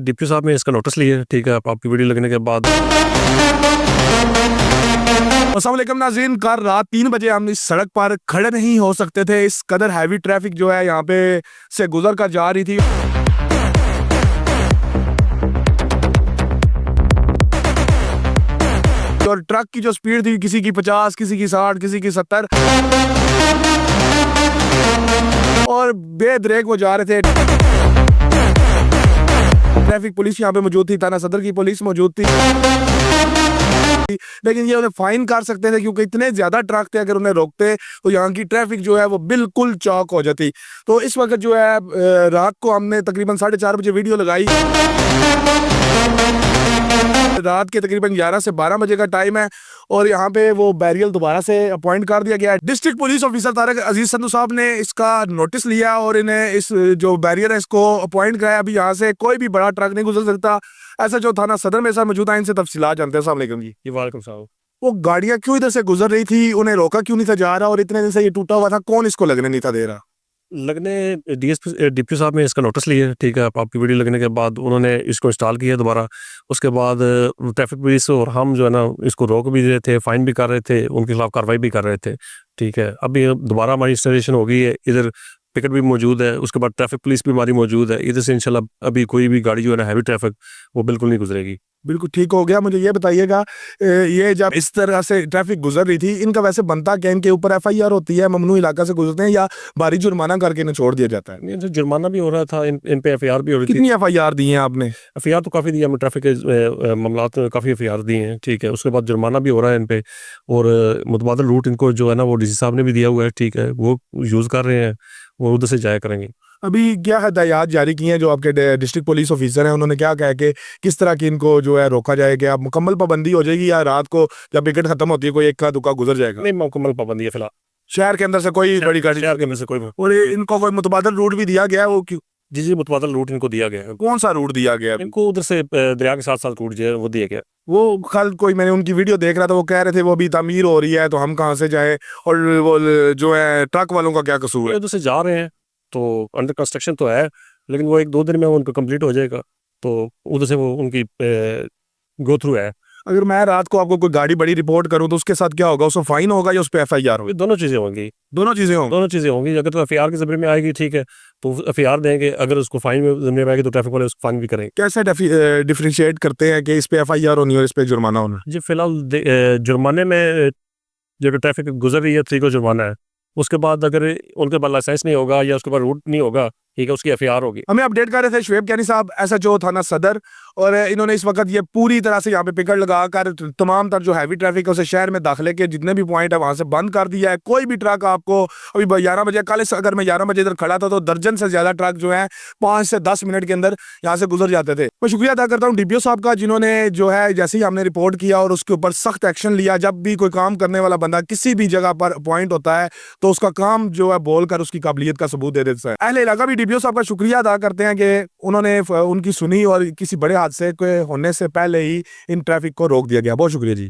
DP साहब ने इसका नोटिस लिया, ठीक है, आपकी वीडियो लगने के बाद। अस्सलाम वालेकुम नाज़रीन, कल रात 3 बजे हम इस सड़क पर खड़े नहीं हो सकते थे। इस कदर हैवी ट्रैफिक जो है यहाँ पे से गुजर कर जा रही थी। और ट्रक की जो स्पीड थी, किसी की 50, किसी की 60, किसी की 70 और बेब्रेक वो जा रहे थे। ट्रैफिक पुलिस यहाँ पे मौजूद थी, थाना सदर की पुलिस मौजूद थी, लेकिन ये उन्हें फाइन कर सकते थे क्योंकि इतने ज्यादा ट्रक थे। अगर उन्हें रोकते तो यहाँ की ट्रैफिक जो है वो बिल्कुल चौक हो जाती। तो इस वक्त जो है रात को हमने तकरीबन 4:30 बजे वीडियो लगाई। रात के तकरीबन 11 से 12 बजे का टाइम है और यहाँ पे वो बैरियल दोबारा से अपॉइंट कर दिया गया है। डिस्ट्रिक्ट पुलिस ऑफिसर तारक अजीज संधू साहब ने इसका नोटिस लिया और इन्हें इस जो बैरियर है इसको अपॉइंट कराया। अभी यहाँ से कोई भी बड़ा ट्रक नहीं गुजर सकता। ऐसा जो थाना सदर में सर मौजूद है, इनसे तफसीलात जानते हैं। अस्सलाम वालेकुम जी। वालेकुम सलाम। वो गाड़ियाँ क्यों इधर से गुजर रही थी, उन्हें रोका क्यों नहीं था जा रहा, और इतने दिन से ये टूटा हुआ था, कौन इसको लगने नहीं था दे रहा? लगने डीपी साहब ने इसका नोटिस लिया, ठीक है, आपकी वीडियो लगने के बाद उन्होंने इसको इंस्टॉल किया दोबारा। उसके बाद ट्रैफिक पुलिस और हम जो है ना इसको रोक भी रहे थे, फाइन भी कर रहे थे, उनके खिलाफ कार्रवाई भी कर रहे थे, ठीक है। अभी दोबारा हमारी इंस्टॉलेशन हो गई है, इधर पिकट भी मौजूद है, उसके बाद ट्रैफिक पुलिस भी हमारी मौजूद है। इधर से इंशाल्लाह अभी कोई भी गाड़ी जो है ना हैवी ट्रैफिक वो बिल्कुल नहीं गुजरेगी। बिल्कुल ठीक हो गया। मुझे ये बताइएगा, ये जब इस तरह से ट्रैफिक गुजर रही थी, इनका वैसे बनता क्या, इनके ऊपर FIR होती है, ममनू इलाका से गुजरते हैं, या भारी जुर्माना करके इन्हें छोड़ दिया जाता है? तो जुर्माना भी हो रहा था, इन पे FIR भी हो रही थी। कितनी FIR दी हैं आपने? FIR तो काफ़ी दी है, ट्रैफिक के मामलात में काफ़ी FIR दी हैं, ठीक है। उसके बाद जुर्माना भी हो रहा है इन पे, और मुतबादल रूट इनको जो है ना वो DC साहब ने भी दिया हुआ है, ठीक है, वो यूज़ कर रहे हैं, वो उधर से जाया करेंगे। अभी क्या हदायत जारी की हैं जो आपके डिस्ट्रिक्ट पुलिस ऑफिसर हैं, उन्होंने क्या कहा कि किस तरह की इनको जो है रोका जाएगा? मुकम्मल पाबंदी हो जाएगी या रात को जब विकेट खत्म होती है कोई इक्का दुक्का गुजर जाएगा? नहीं, मुकम्मल पाबंदी है फिलहाल। शहर के अंदर से कोई बड़ी गाड़ी? शहर के अंदर से कोई। और इनको कोई मुतबादल रूट भी दिया गया है? वो क्यों? जी, मुतबादल रूट इनको दिया गया है। कौन सा रूट दिया गया है इनको? उधर से दरिया के साथ साथ रूट जो है वो दिया गया। वो कल कोई मैंने उनकी वीडियो देख रहा था, वो कह रहे थे वो अभी तामीर हो रही है तो हम कहाँ से जाए, और वो जो है ट्रक वालों का क्या कसूर है? उधर से जा रहे हैं तो अंडर कंस्ट्रक्शन तो है, लेकिन वो 1-2 दिन में उनका कंप्लीट हो जाएगा, तो उधर से वो उनकी गो थ्रू है। अगर मैं रात को आपको कोई गाड़ी बड़ी रिपोर्ट करूं तो उसके साथ क्या होगा? उसको फाइन होगा या उस पर FIR होगी? दोनों चीज़ें होंगी। दोनों चीजें होंगी। दोनों चीज़ें होंगी। अगर तो FIR के ज़रिए में आएगी, ठीक है, तो FIR देंगे। अगर उसको फाइन में ज़रिए में आएगी तो ट्रैफिक वाले उसको फाइन भी करेंगे। कैसे डिफरेंशिएट करते हैं कि इस पे FIR होनी और इस पे जुर्माना होना? जी, फिलहाल जुर्माने में जो ट्रैफिक गुजर रही है 3 को जुर्माना है। उसके बाद अगर उनके पास लाइसेंस नहीं होगा या उसके पास रूट नहीं होगा, ठीक है, उसकी FIR होगी। हमें अपडेट कर रहे थे शुएब कैनी साहब, SHO थाना सदर, और इन्होंने इस वक्त ये पूरी तरह से यहाँ पे पिकट लगाकर तमाम तर जो हैवी ट्रैफिक है उसे शहर में दाखिले के जितने भी पॉइंट है वहां से बंद कर दिया है। कोई भी ट्रक आपको अभी 11 बजे, कल अगर मैं 11 बजे इधर खड़ा था तो दर्जन से ज्यादा ट्रक जो है 5 से 10 मिनट के अंदर यहाँ से गुजर जाते थे। मैं शुक्रिया अदा करता हूँ DPO साहब का, जिन्होंने जो है जैसे ही हमने रिपोर्ट किया और उसके ऊपर सख्त एक्शन लिया। जब भी कोई काम करने वाला बंदा किसी भी जगह पर अपॉइंट होता है तो उसका काम जो है बोलकर उसकी काबिलियत का सबूत दे देता है। अहले इलाका भी DPO साहब का शुक्रिया अदा करते हैं कि उन्होंने उनकी सुनी और किसी बड़े हादसे के होने से पहले ही इन ट्रैफिक को रोक दिया गया। बहुत शुक्रिया जी।